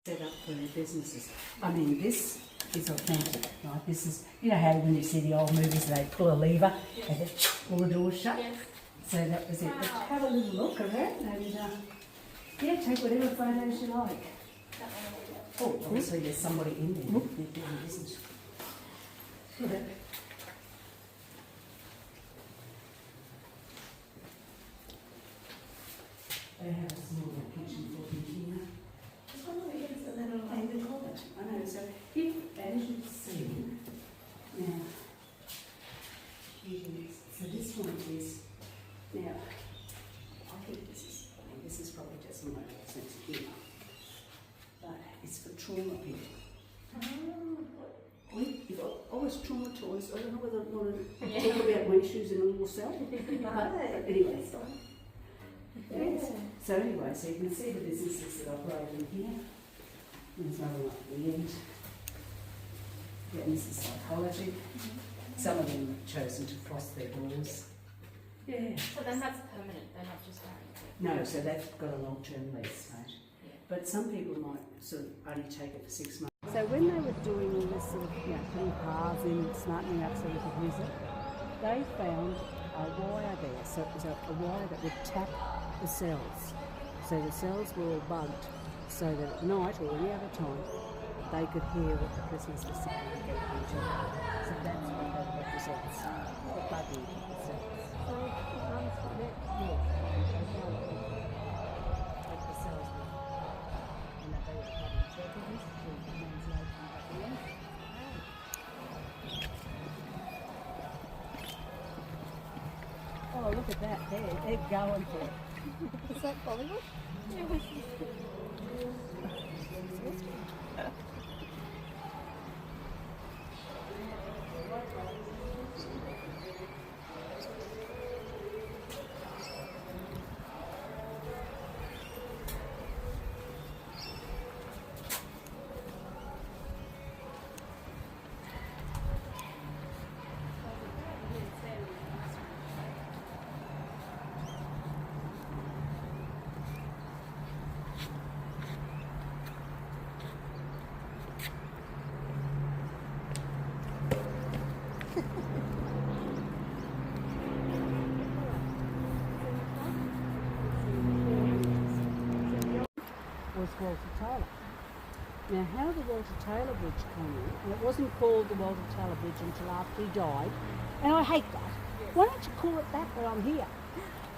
set up for their businesses. I mean, this is authentic, right? This is, you know how when you see the old movies they pull a lever and then all the doors shut? Yes. So that was it. But have a little look around and yeah, take whatever photos you like. Oh, obviously there's somebody in there that doing business. Look at that. They have a small kitchen for you here. There's one over here that's got that little angle closet. I know, so if, as you see, now, so this one is, now, I think this is probably just my sense of humour, but it's for trauma people. I was traumatised. I don't know whether I want to talk about my issues in a little cell. But anyway. Yes. So anyway, so you can see the businesses that operate in here. There's another one at the end. Yeah, and this is psychology. Some of them have chosen to cross their doors. Yeah. So then that's permanent, they're not just hiring. No, so they've got a long-term lease, right? Yeah. But some people might sort of only take it for 6 months. So when they were doing all this sort of, putting paths in, smartening up so we could use it, they found a wire there. So it was a wire that would tap the cells. So the cells were all bugged so that at night or any other time they could hear what the prisoners were saying to get into. So that's what that represents, the bugging of the cells. So it runs from that? Yeah. Like the cells were, and that they were having interpreters to translate from back in. Oh, look at that, they're going for it. Is that Bollywood? Was Walter Taylor. Now how the Walter Taylor Bridge came in, and it wasn't called the Walter Taylor Bridge until after he died, and I hate that. Why don't you call it that while I'm here?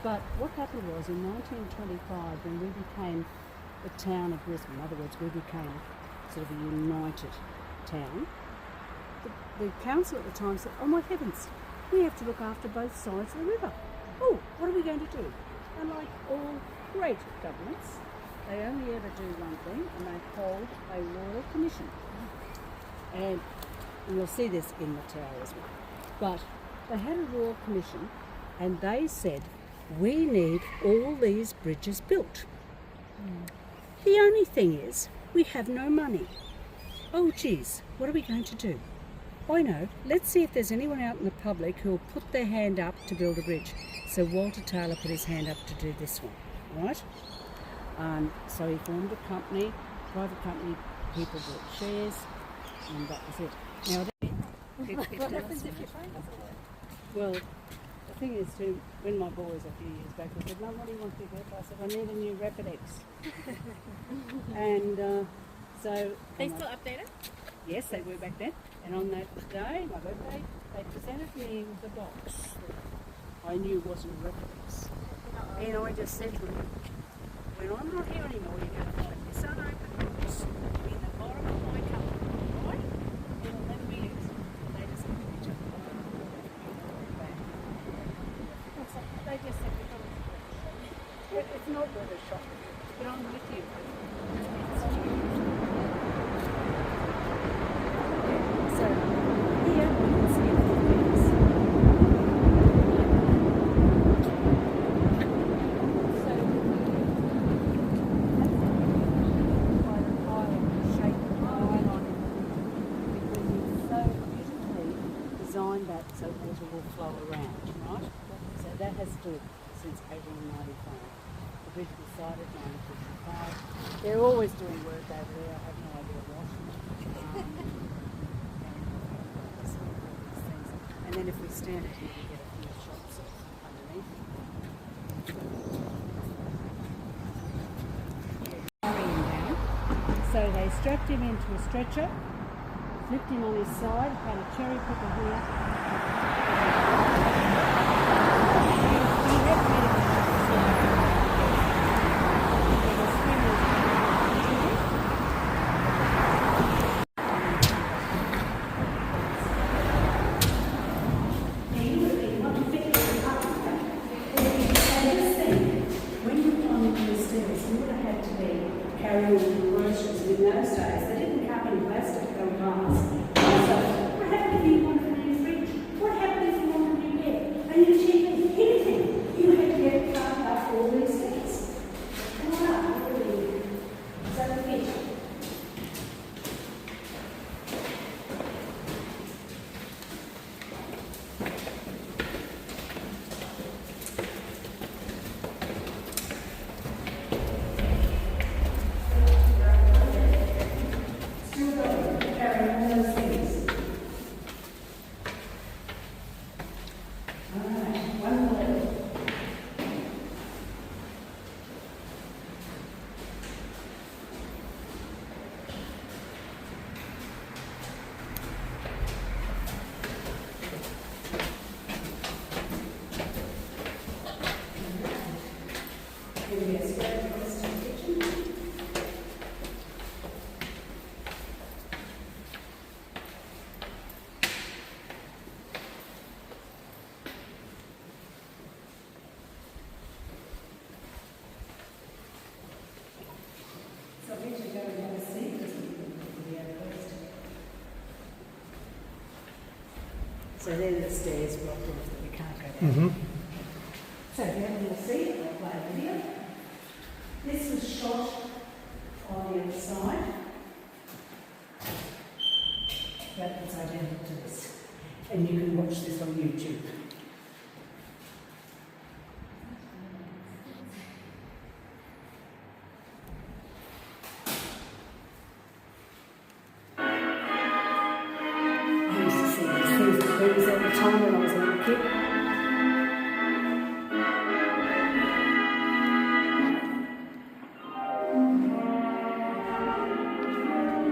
But what happened was in 1925 when we became the town of Brisbane, in other words we became sort of a united town, the council at the time said, oh my heavens, we have to look after both sides of the river. Oh, what are we going to do? And like all great governments, they only ever do one thing, and they hold a royal commission. And you'll see this in the tower as well. But they had a royal commission, and they said, we need all these bridges built. The only thing is, we have no money. Oh geez, what are we going to do? I know, let's see if there's anyone out in the public who will put their hand up to build a bridge. So Walter Taylor put his hand up to do this one, right? So he formed a company, private company, people bought shares, and that was it. Now, What happens if your phone doesn't work? well, the thing is too, when my boys a few years back, they said, Mum, what do you want to get? I said, I need a new Rapidex. And so... They still update it? Yes, they were back then. And on that day, my birthday, they presented me with a box that I knew wasn't a Rapidex. And I just said to them, when I'm not here anymore, you're going to find this unopened box in the bottom of my cupboard, right? It'll never be used. They just looked at each other. They just said, it's not worth a shot, but I'm with you. So, here we can see a few things. That so water will flow around, right? So that has stood since 1895. The the bridge beside it, 9:55. They're always doing work over there. I have no idea what. And then if we stand it here, we get a few shots underneath. Carrying him down. So they strapped him into a stretcher, flipped him on his side, had a cherry picker here. He had medical carrying groceries in those days. They didn't come in plastic or glass. So, what happened if you wanted a new fridge? What happened if you wanted a new bed? And you check anything. You had to get cut up all these things. Come on up, what are you? Is that the picture? So they're the stairs blocked off that we can't go down. So if you have a seat, I'll play a video. This was shot on the other side. That is identical to this. And you can watch this on YouTube. It was at the time when I was a little kid.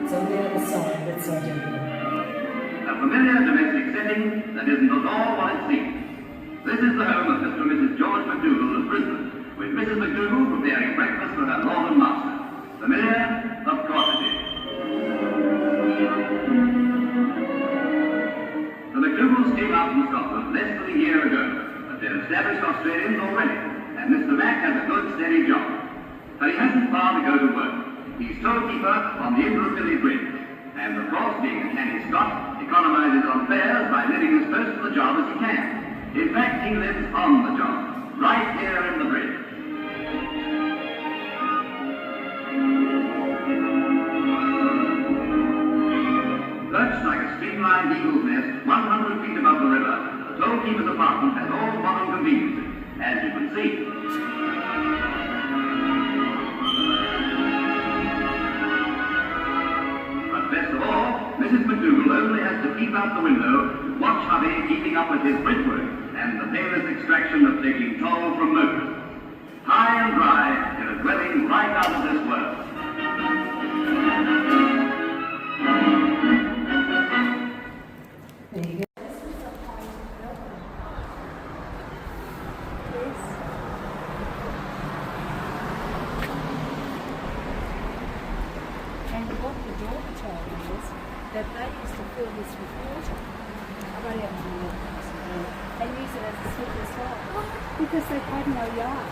So on the other side, that's identical. A familiar domestic setting that isn't at all what it seems. This is the home of Mr. and Mrs. George McDougall of Brisbane, with Mrs. McDougall preparing breakfast for her lord and master. Familiar? Of course it is. The McDougalls came out from Scotland less than a year ago, but they're established Australians already, and Mr. Mac has a good steady job. But he hasn't far to go to work. He's toekeeper on the Indooroopilly bridge, and of course, being a canny Scot, economises on fares by living as close to the job as he can. In fact, he lives on the job, right here in the bridge. Perched like a streamlined eagle's nest, 100 feet above the river, the tollkeeper's apartment has all modern conveniences, as you can see. But best of all, Mrs. McDougall only has to peep out the window to watch hubby keeping up with his bridge work and the painless extraction of taking toll from motorists. High and dry in a dwelling right out of this world. There you go. And what the daughter told me is that they used to fill this with water. I've only ever done that. And use it as a slippery slide. Because they had no yard.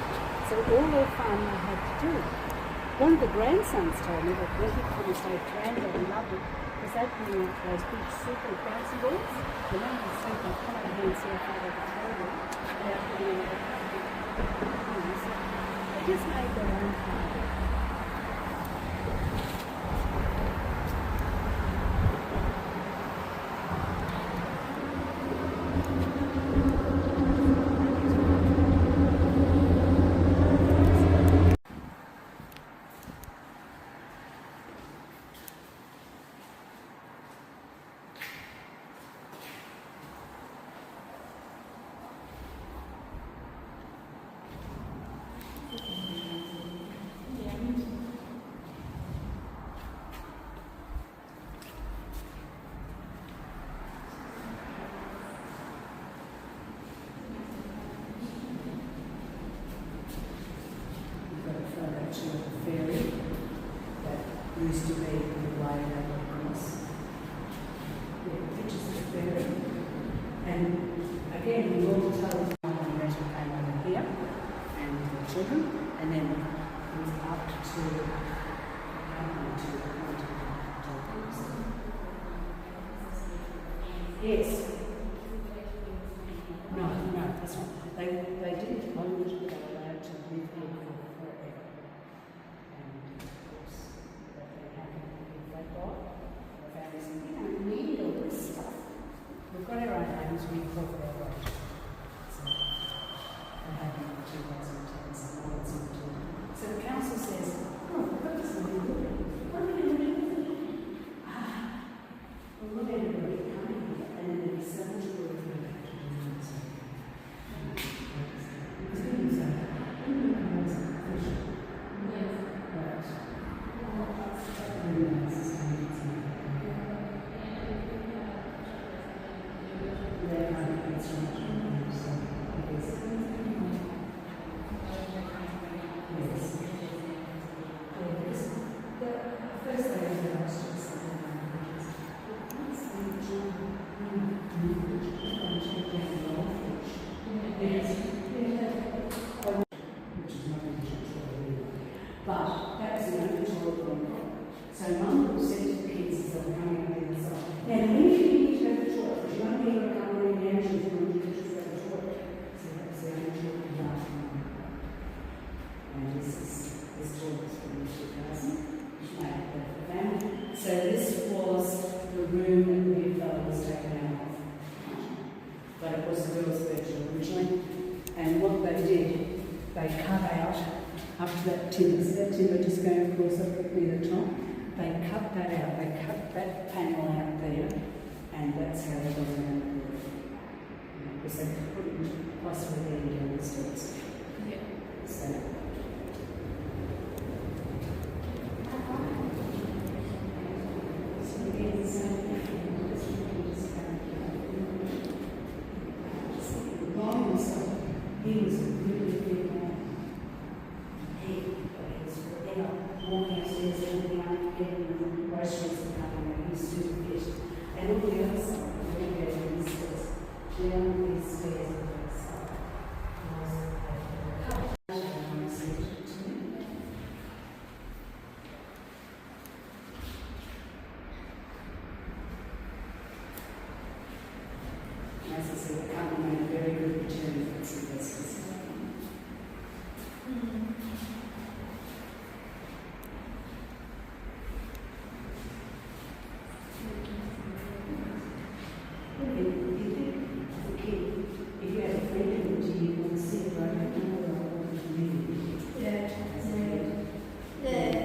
So all their farm they had to do. One of the grandsons told me that when he promised they planned it and loved it, because they put out those big super bouncy balls. The one who's super, come over here and see how far they can throw them without putting in so they just made their own farm. used to be the way that would cross. Yeah, pictures of the ferry. And again, we all told rental came over here and the children, and then it was up to the Yes. No, that's not. They didn't own it, they were allowed to live here forever. And of course, that they happened if they died. The family said, we don't need all this stuff. We've got our own homes, we talk our way. So they happened in 2010, so now it's not too. So the council says, oh, we've got this money. What are we going to do with it? Well, not everybody coming here, and then there'll be so much work for them to do. Because we use that. We use that as a fish. Yes. Right. But that was the only toilet one. So Mum said to the kids as they were coming up the other side, now if you need to go to the toilet, if you want to be able to come in now, she's going to go to the toilet. So that was the only toilet we got from Mum. And this toilet was from 2000, which made it for the family. So this was the room that the big fellow was taken out of. But it was the girls' bedroom originally. And what they did, they cut out up to that timber. So that timber just going across up near the top. They cut that out. They cut that panel out there, and that's how they got around the roof. Because they couldn't possibly get it down the stairs. Yeah. So. He was a really big man. He was forever walking upstairs, everything up, getting the groceries and coming, and he was super fit. And on the other side, we went down these stairs. Down these stairs on the other side was a couch. As I said, the company made a very good return for its investors. If you have a friend in the you want to see it right now, Yeah.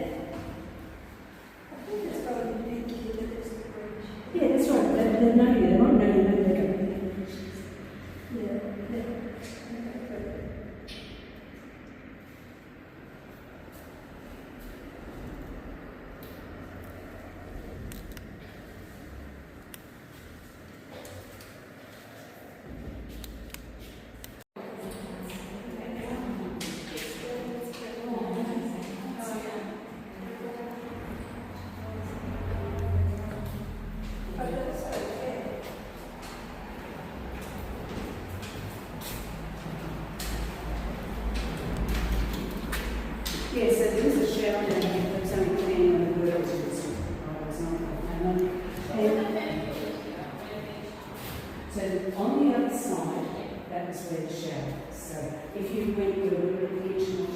I think that's probably the big key that is the bridge. yeah, that's right. They know you. They won't know you. They're going to Yeah. Yeah, so there was a shower down here that was only clean when the girls were asleep. I was not so on the other side, that was where the shower was. So if you went with a little kitchen or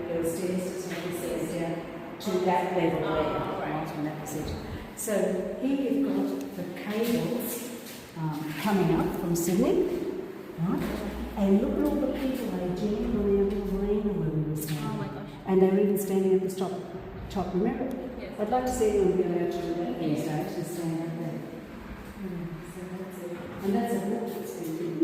there were stairs to take the stairs down to that level there, right, and that was it. So here you've got the cables coming up from Sydney, right? And look at all the people they jammed around the arena where we were standing. Oh my gosh. And they were even standing at the top. Remember? Yes. I'd like to see anyone get out to that these days and stand up there. So that's it. And that's a walk that's been